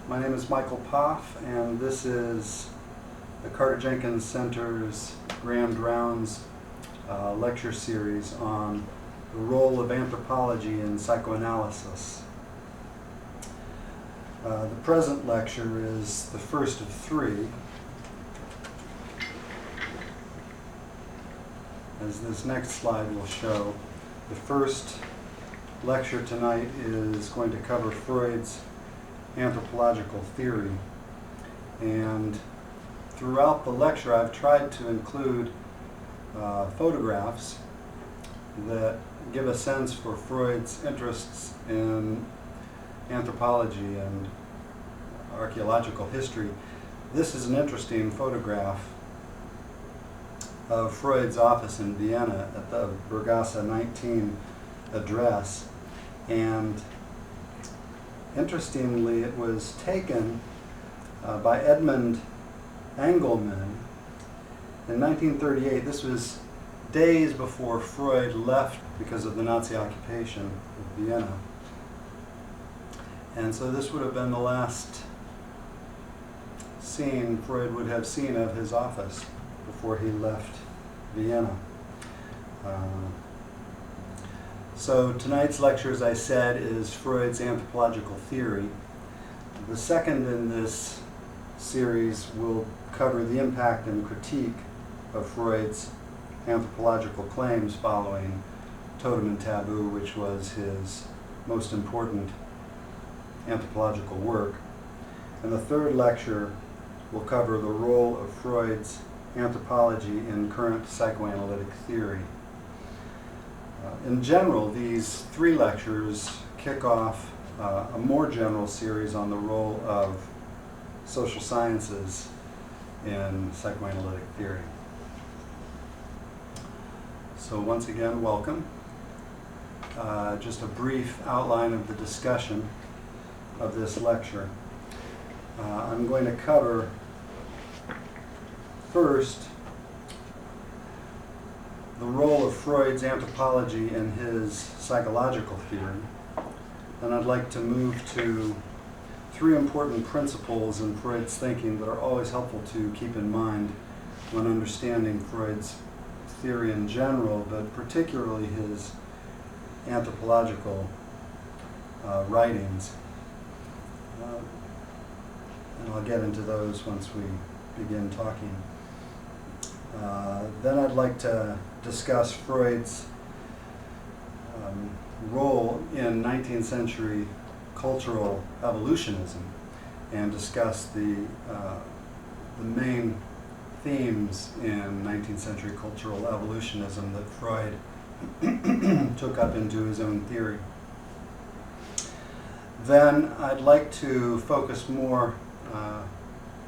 My name is Michael Poff, and this is the Carter-Jenkins Center's Grand Rounds lecture series on the role of anthropology in psychoanalysis. The present lecture is the first of three. As this next slide will show, the first lecture tonight is going to cover Freud's Anthropological Theory. And throughout the lecture, I've tried to include photographs that give a sense for Freud's interests in anthropology and archaeological history. This is an interesting photograph of Freud's office in Vienna at the Bergasse 19 address. And interestingly, it was taken by Edmund Engelmann in 1938. This was days before Freud left because of the Nazi occupation of Vienna. And so this would have been the last scene Freud would have seen of his office before he left Vienna. So tonight's lecture, as I said, is Freud's Anthropological Theory. The second in this series will cover the impact and critique of Freud's anthropological claims following Totem and Taboo, which was his most important anthropological work. And the third lecture will cover the role of Freud's anthropology in current psychoanalytic theory. In general, these three lectures kick off a more general series on the role of social sciences in psychoanalytic theory. So once again, welcome. Just a brief outline of the discussion of this lecture. I'm going to cover first the role of Freud's anthropology in his psychological theory. And I'd like to move to three important principles in Freud's thinking that are always helpful to keep in mind when understanding Freud's theory in general, but particularly his anthropological writings. And I'll get into those once we begin talking. Then I'd like to discuss Freud's role in 19th century cultural evolutionism and discuss the main themes in 19th century cultural evolutionism that Freud took up into his own theory. Then I'd like to focus more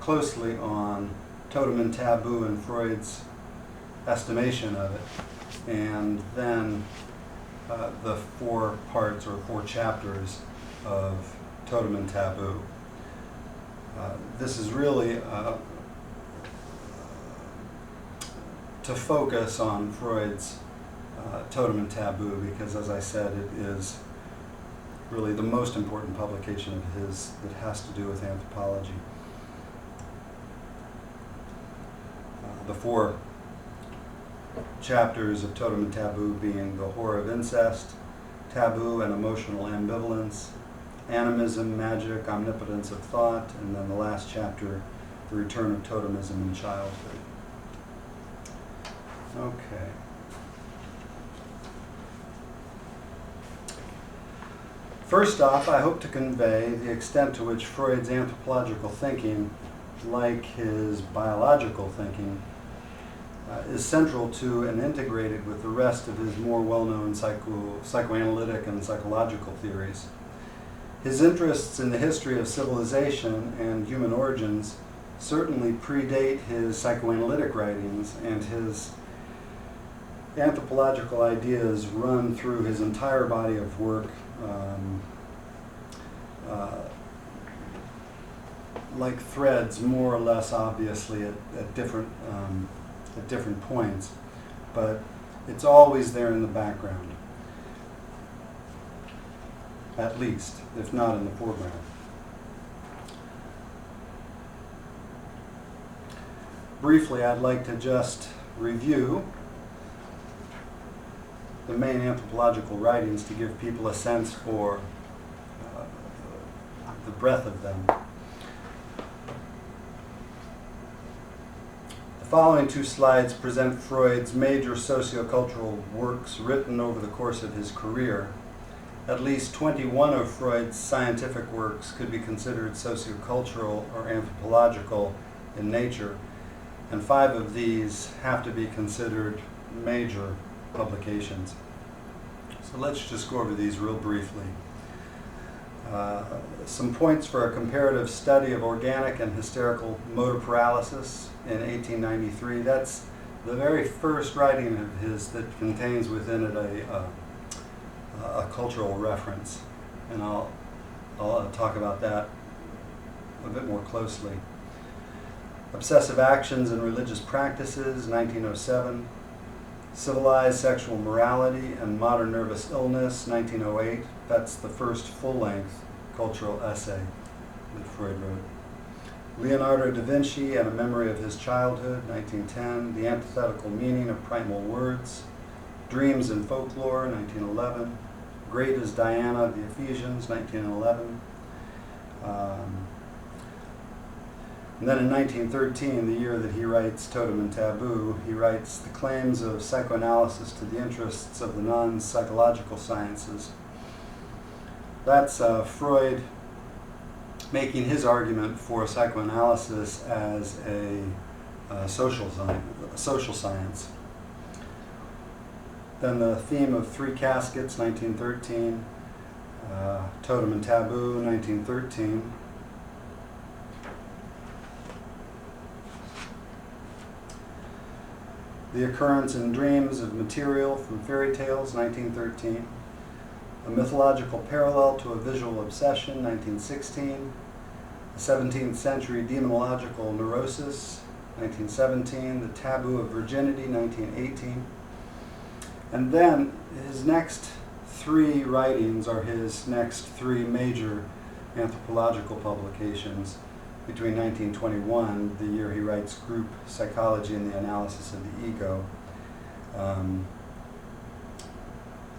closely on Totem and Taboo and Freud's estimation of it, and then the four parts or four chapters of Totem and Taboo. This is really to focus on Freud's Totem and Taboo because, as I said, it is really the most important publication of his that has to do with anthropology. The four chapters of Totem and Taboo being the horror of incest, taboo and emotional ambivalence, animism, magic, omnipotence of thought, and then the last chapter, the return of totemism in childhood. Okay. First off, I hope to convey the extent to which Freud's anthropological thinking, like his biological thinking, is central to and integrated with the rest of his more well-known psychoanalytic and psychological theories. His interests in the history of civilization and human origins certainly predate his psychoanalytic writings, and his anthropological ideas run through his entire body of work, like threads, more or less obviously at different points, but it's always there in the background, at least, if not in the foreground. Briefly, I'd like to just review the main anthropological writings to give people a sense for the breadth of them. The following two slides present Freud's major sociocultural works written over the course of his career. At least 21 of Freud's scientific works could be considered sociocultural or anthropological in nature, and 5 of these have to be considered major publications. So let's just go over these real briefly. Some points for a comparative study of organic and hysterical motor paralysis in 1893. That's the very first writing of his that contains within it a cultural reference, and I'll talk about that a bit more closely. Obsessive Actions and Religious Practices, 1907. Civilized Sexual Morality and Modern Nervous Illness, 1908. That's the first full-length cultural essay that Freud wrote. Leonardo da Vinci and a Memory of His Childhood, 1910. The Antithetical Meaning of Primal Words. Dreams and Folklore, 1911. Great as Diana, the Ephesians, 1911. And then in 1913, the year that he writes Totem and Taboo, he writes The Claims of Psychoanalysis to the Interests of the Non-Psychological Sciences. That's Freud making his argument for psychoanalysis as a social science. Then The Theme of Three Caskets, 1913. Totem and Taboo, 1913. The Occurrence in Dreams of Material from Fairy Tales, 1913. A Mythological Parallel to a Visual Obsession, 1916. A 17th Century Demonological Neurosis, 1917. The Taboo of Virginity, 1918. And then his next 3 writings are his next 3 major anthropological publications. Between 1921, the year he writes Group Psychology and the Analysis of the Ego,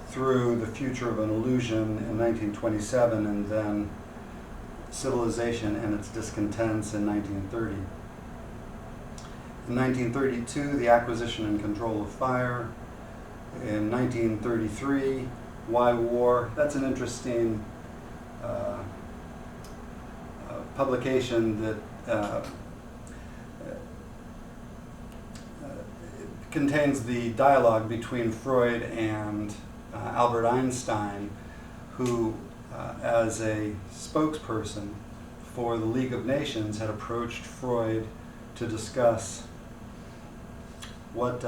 through The Future of an Illusion in 1927, and then Civilization and Its Discontents in 1930. In 1932, The Acquisition and Control of Fire. In 1933, Why War? That's an interesting publication that contains the dialogue between Freud and Albert Einstein, who, as a spokesperson for the League of Nations, had approached Freud to discuss what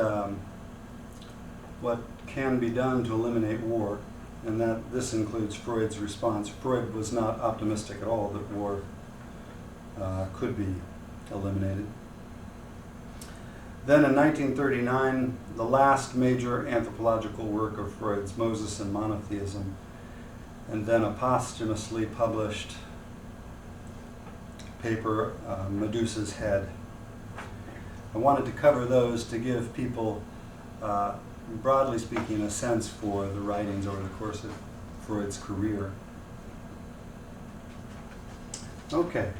can be done to eliminate war, and that this includes Freud's response. Freud was not optimistic at all that war could be eliminated. Then in 1939, the last major anthropological work of Freud's, Moses and Monotheism, and then a posthumously published paper, Medusa's Head. I wanted to cover those to give people, broadly speaking, a sense for the writings over the course of Freud's career. Okay.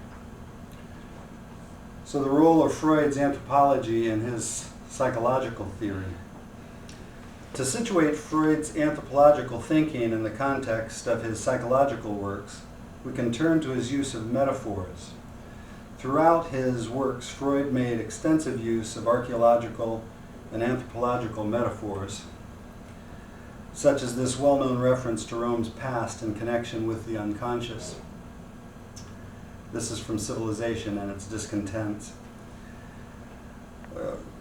So the role of Freud's anthropology in his psychological theory. To situate Freud's anthropological thinking in the context of his psychological works, we can turn to his use of metaphors. Throughout his works, Freud made extensive use of archaeological and anthropological metaphors, such as this well-known reference to Rome's past in connection with the unconscious. This is from Civilization and Its Discontents.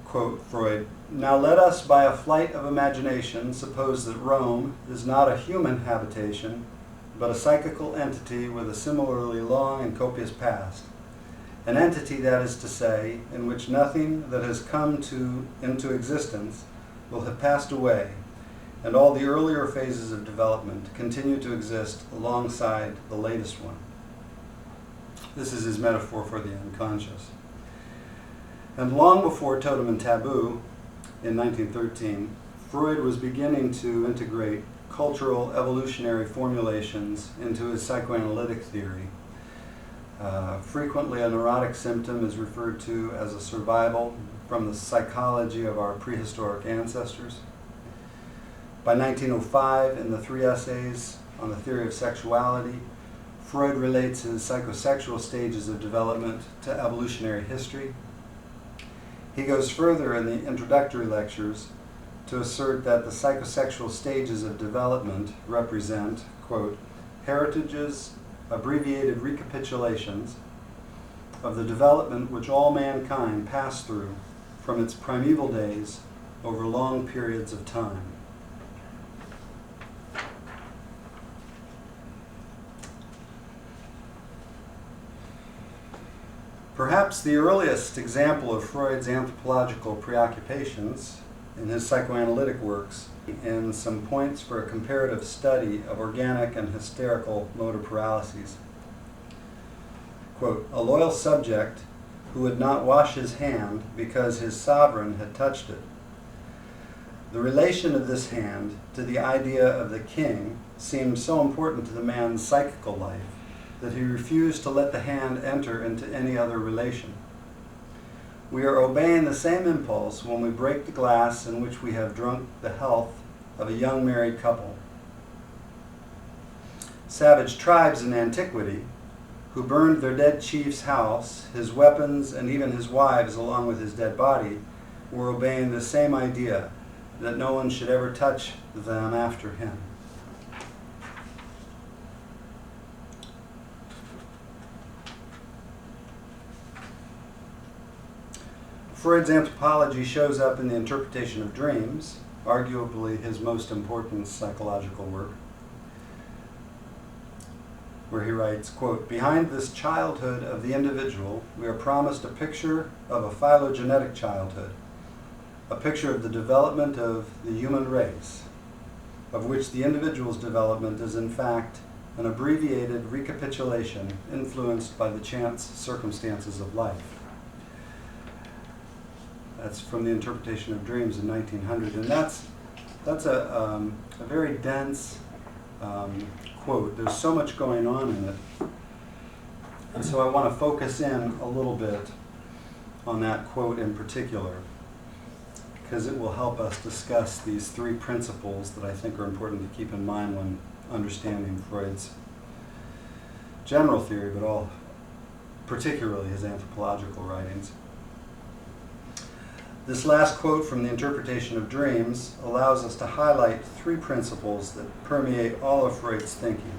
Quote Freud, "Now let us, by a flight of imagination, suppose that Rome is not a human habitation, but a psychical entity with a similarly long and copious past. An entity, that is to say, in which nothing that has come into existence will have passed away, and all the earlier phases of development continue to exist alongside the latest one." This is his metaphor for the unconscious. And long before Totem and Taboo, in 1913, Freud was beginning to integrate cultural evolutionary formulations into his psychoanalytic theory. Frequently, a neurotic symptom is referred to as a survival from the psychology of our prehistoric ancestors. By 1905, in the 3 essays on the theory of sexuality, Freud relates his psychosexual stages of development to evolutionary history. He goes further in the introductory lectures to assert that the psychosexual stages of development represent, quote, heritages, abbreviated recapitulations of the development which all mankind passed through from its primeval days over long periods of time. Perhaps the earliest example of Freud's anthropological preoccupations in his psychoanalytic works in some points for a comparative study of organic and hysterical motor paralyses. Quote, a loyal subject who would not wash his hand because his sovereign had touched it. The relation of this hand to the idea of the king seemed so important to the man's psychical life that he refused to let the hand enter into any other relation. We are obeying the same impulse when we break the glass in which we have drunk the health of a young married couple. Savage tribes in antiquity, who burned their dead chief's house, his weapons, and even his wives along with his dead body, were obeying the same idea that no one should ever touch them after him. Freud's anthropology shows up in the interpretation of dreams, arguably his most important psychological work, where he writes, quote, behind this childhood of the individual, we are promised a picture of a phylogenetic childhood, a picture of the development of the human race, of which the individual's development is in fact an abbreviated recapitulation influenced by the chance circumstances of life. That's from the interpretation of dreams in 1900, and that's a very dense quote. There's so much going on in it, and so I want to focus in a little bit on that quote in particular, because it will help us discuss these 3 principles that I think are important to keep in mind when understanding Freud's general theory, but particularly his anthropological writings. This last quote from the interpretation of dreams allows us to highlight 3 principles that permeate all of Freud's thinking.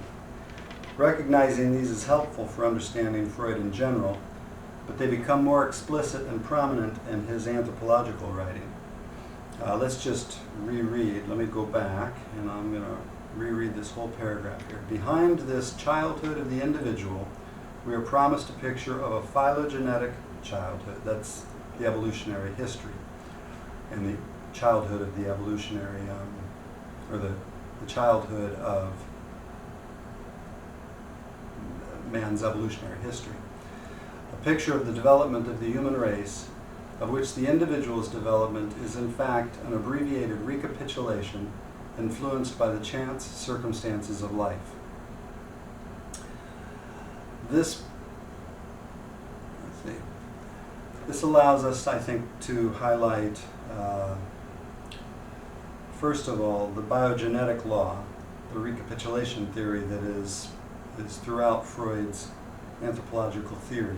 Recognizing these is helpful for understanding Freud in general, but they become more explicit and prominent in his anthropological writing. Let's just reread. Let me go back, and I'm going to reread this whole paragraph here. Behind this childhood of the individual, we are promised a picture of a phylogenetic childhood. That's the evolutionary history and the childhood of the evolutionary, or the childhood of man's evolutionary history. A picture of the development of the human race, of which the individual's development is in fact an abbreviated recapitulation influenced by the chance circumstances of life. This allows us, I think, to highlight, first of all, the biogenetic law, the recapitulation theory that is throughout Freud's anthropological theory.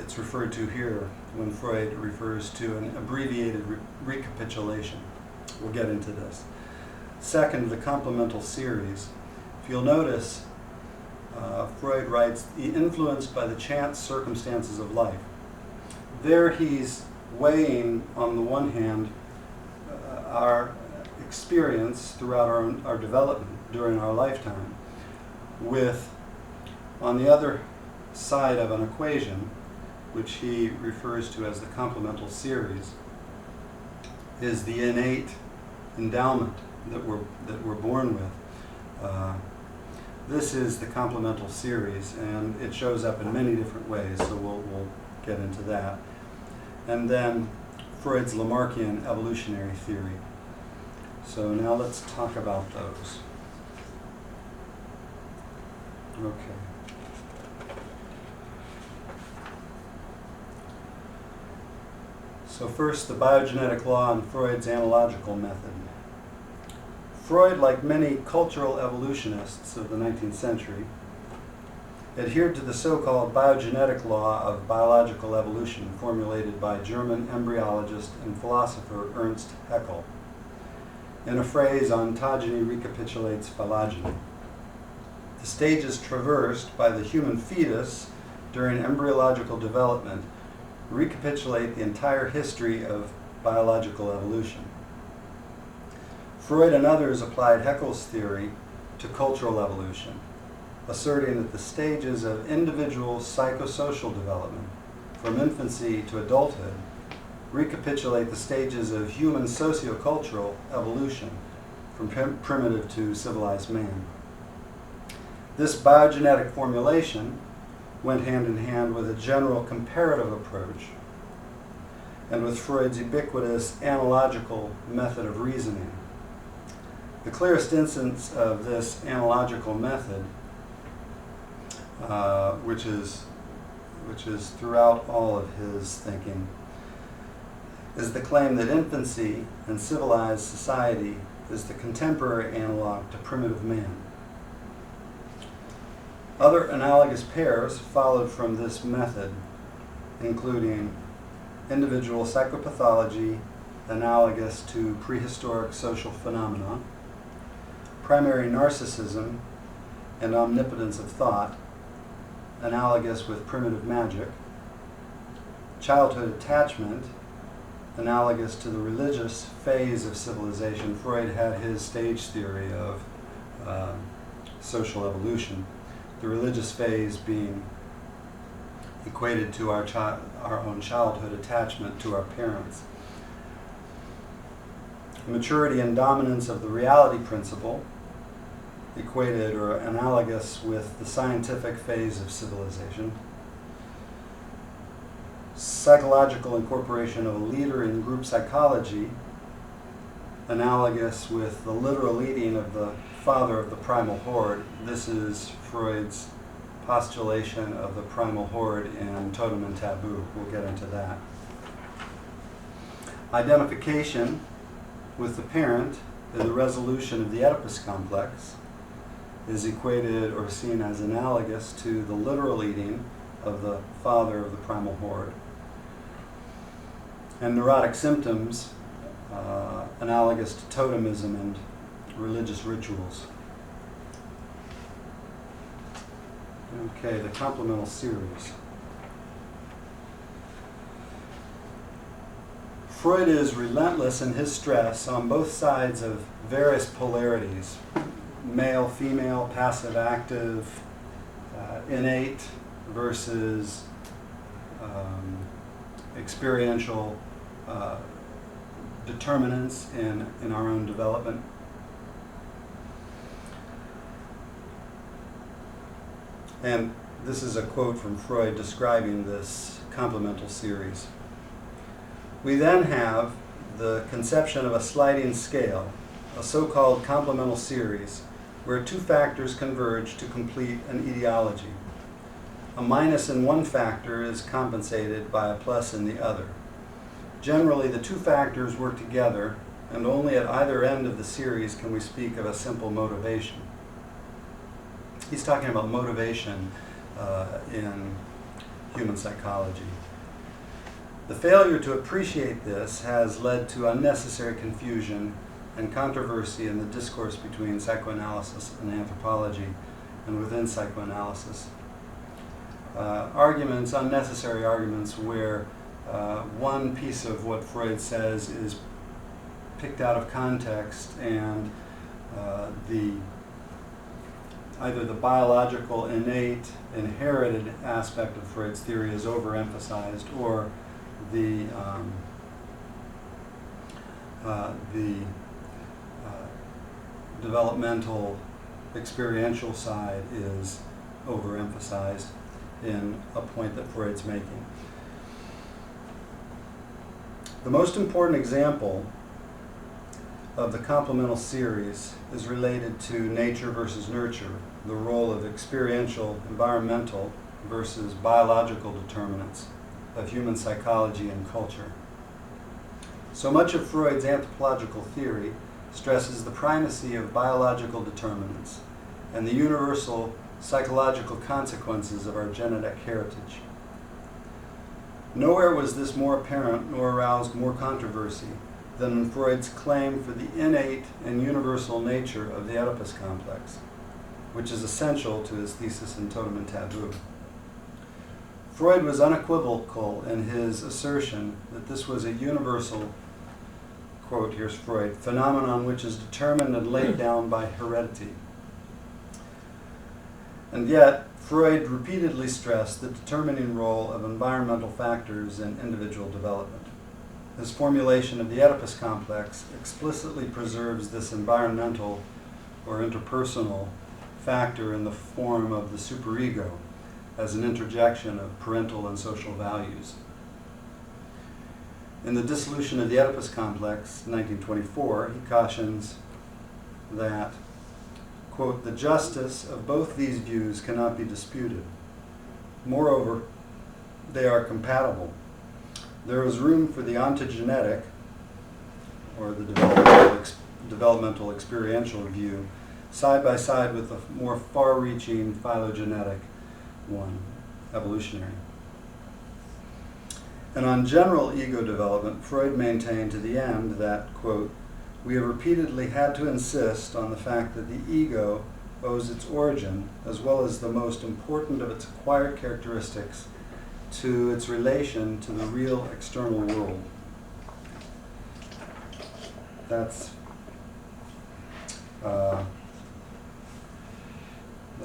It's referred to here when Freud refers to an abbreviated recapitulation. We'll get into this. Second, the complemental series. If you'll notice, Freud writes, influenced by the chance circumstances of life. There he's weighing, on the one hand, our experience throughout our development during our lifetime, with, on the other side of an equation, which he refers to as the complemental series, is the innate endowment that we're born with. This is the complemental series, and it shows up in many different ways, so we'll get into that. And then Freud's Lamarckian evolutionary theory. So now let's talk about those. Okay. So first, the biogenetic law and Freud's analogical method. Freud, like many cultural evolutionists of the 19th century, adhered to the so-called biogenetic law of biological evolution formulated by German embryologist and philosopher Ernst Haeckel. In a phrase, ontogeny recapitulates phylogeny. The stages traversed by the human fetus during embryological development recapitulate the entire history of biological evolution. Freud and others applied Haeckel's theory to cultural evolution, asserting that the stages of individual psychosocial development, from infancy to adulthood, recapitulate the stages of human sociocultural evolution, from primitive to civilized man. This biogenetic formulation went hand in hand with a general comparative approach and with Freud's ubiquitous analogical method of reasoning. The clearest instance of this analogical method, which is throughout all of his thinking, is the claim that infancy in civilized society is the contemporary analog to primitive man. Other analogous pairs followed from this method, including individual psychopathology analogous to prehistoric social phenomena, primary narcissism and omnipotence of thought, analogous with primitive magic, childhood attachment, analogous to the religious phase of civilization. Freud had his stage theory of social evolution, the religious phase being equated to our own childhood attachment to our parents. Maturity and dominance of the reality principle, equated or analogous with the scientific phase of civilization. Psychological incorporation of a leader in group psychology, analogous with the literal leading of the father of the primal horde. This is Freud's postulation of the primal horde in Totem and Taboo. We'll get into that. Identification with the parent in the resolution of the Oedipus Complex is equated or seen as analogous to the literal eating of the father of the primal horde. And neurotic symptoms, analogous to totemism and religious rituals. Okay, the Complemental Series. Freud is relentless in his stress on both sides of various polarities: male, female, passive, active, innate versus experiential determinants in our own development. And this is a quote from Freud describing this complemental series. We then have the conception of a sliding scale, a so-called complemental series, where two factors converge to complete an etiology. A minus in one factor is compensated by a plus in the other. Generally, the two factors work together, and only at either end of the series can we speak of a simple motivation. He's talking about motivation in human psychology. The failure to appreciate this has led to unnecessary confusion and controversy in the discourse between psychoanalysis and anthropology and within psychoanalysis. Unnecessary arguments where one piece of what Freud says is picked out of context and either the biological, innate, inherited aspect of Freud's theory is overemphasized, or the developmental, experiential side is overemphasized in a point that Freud's making. The most important example of the complemental series is related to nature versus nurture, the role of experiential, environmental versus biological determinants of human psychology and culture. So much of Freud's anthropological theory stresses the primacy of biological determinants and the universal psychological consequences of our genetic heritage. Nowhere was this more apparent nor aroused more controversy than in Freud's claim for the innate and universal nature of the Oedipus complex, which is essential to his thesis in Totem and Taboo. Freud was unequivocal in his assertion that this was a universal, quote, here's Freud, phenomenon which is determined and laid down by heredity. And yet, Freud repeatedly stressed the determining role of environmental factors in individual development. His formulation of the Oedipus complex explicitly preserves this environmental or interpersonal factor in the form of the superego as an interjection of parental and social values. In The Dissolution of the Oedipus Complex, 1924, he cautions that, quote, the justice of both these views cannot be disputed. Moreover, they are compatible. There is room for the ontogenetic, or the developmental experiential view, side by side with the more far-reaching phylogenetic one, evolutionary. And on general ego development, Freud maintained to the end that, quote, we have repeatedly had to insist on the fact that the ego owes its origin, as well as the most important of its acquired characteristics, to its relation to the real external world. That's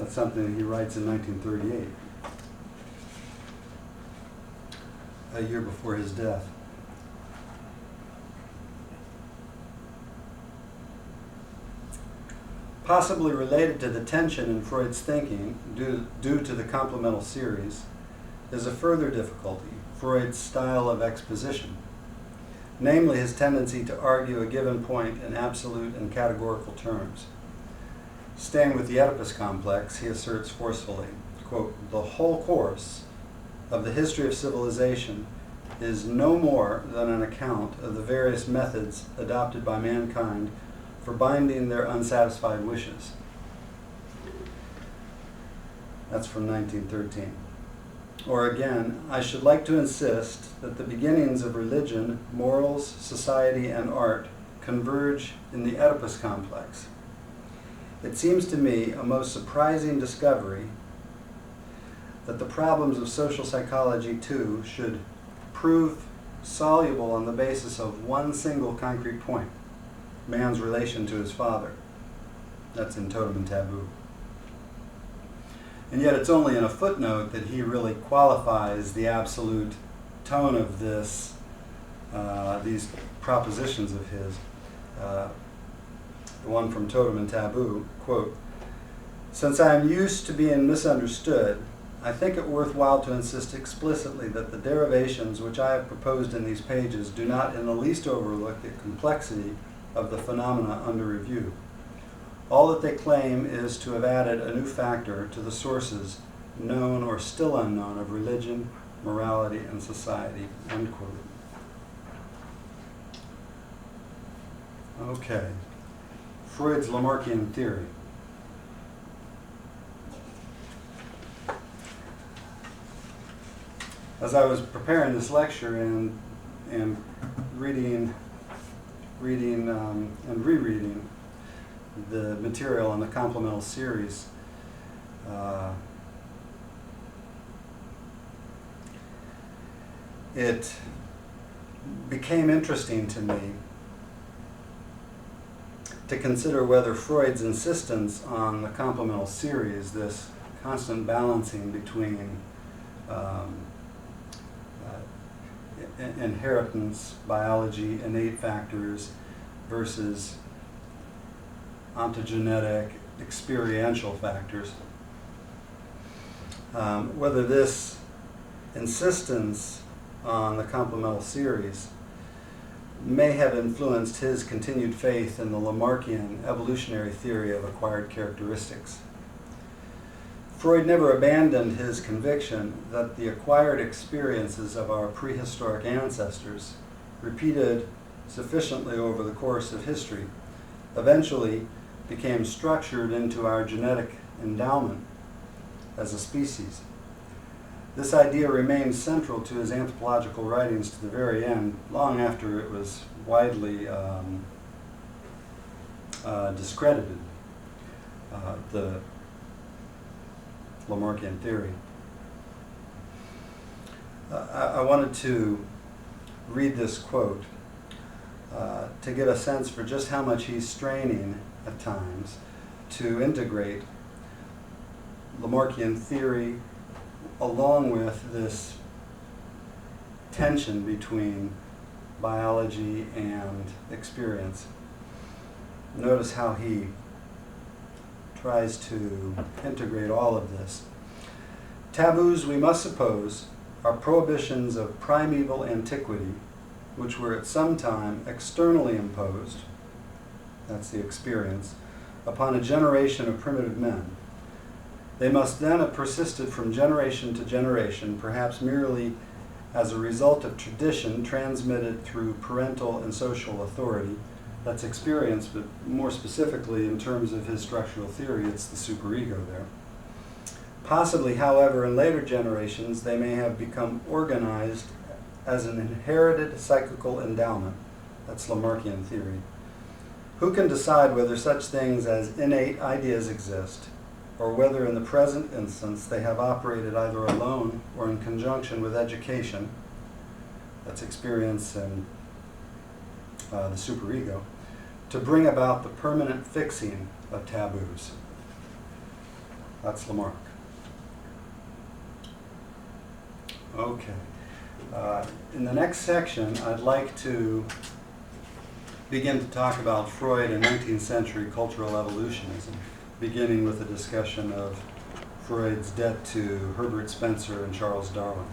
something he writes in 1938, a year before his death. Possibly related to the tension in Freud's thinking due to the complemental series is a further difficulty, Freud's style of exposition, namely his tendency to argue a given point in absolute and categorical terms. Staying with the Oedipus complex, he asserts forcefully, quote, the whole course of the history of civilization is no more than an account of the various methods adopted by mankind for binding their unsatisfied wishes. That's from 1913. Or again, I should like to insist that the beginnings of religion, morals, society, and art converge in the Oedipus complex. It seems to me a most surprising discovery that the problems of social psychology, too, should prove soluble on the basis of one single concrete point, man's relation to his father. That's in Totem and Taboo. And yet it's only in a footnote that he really qualifies the absolute tone of this, these propositions of his. The one from Totem and Taboo, quote, since I am used to being misunderstood, I think it worthwhile to insist explicitly that the derivations which I have proposed in these pages do not in the least overlook the complexity of the phenomena under review. All that they claim is to have added a new factor to the sources, known or still unknown, of religion, morality, and society, end quote. Okay. Freud's Lamarckian Theory. As I was preparing this lecture and reading and rereading the material on the Complemental Series, it became interesting to me to consider whether Freud's insistence on the complemental series, this constant balancing between inheritance, biology, innate factors versus ontogenetic, experiential factors, whether this insistence on the complemental series may have influenced his continued faith in the Lamarckian evolutionary theory of acquired characteristics. Freud never abandoned his conviction that the acquired experiences of our prehistoric ancestors, repeated sufficiently over the course of history, eventually became structured into our genetic endowment as a species. This idea remained central to his anthropological writings to the very end, long after it was widely discredited, the Lamarckian theory. I wanted to read this quote to get a sense for just how much he's straining at times to integrate Lamarckian theory along with this tension between biology and experience. Notice how he tries to integrate all of this. Taboos, we must suppose, are prohibitions of primeval antiquity, which were at some time externally imposed, that's the experience, upon a generation of primitive men. They must then have persisted from generation to generation, perhaps merely as a result of tradition transmitted through parental and social authority. That's experience, but more specifically in terms of his structural theory, it's the superego there. Possibly, however, in later generations, they may have become organized as an inherited psychical endowment. That's Lamarckian theory. Who can decide whether such things as innate ideas exist, or whether in the present instance they have operated either alone or in conjunction with education, that's experience and the superego, to bring about the permanent fixing of taboos. That's Lamarck. Okay. In the next section, I'd like to begin to talk about Freud and 19th century cultural evolutionism, beginning with a discussion of Freud's debt to Herbert Spencer and Charles Darwin.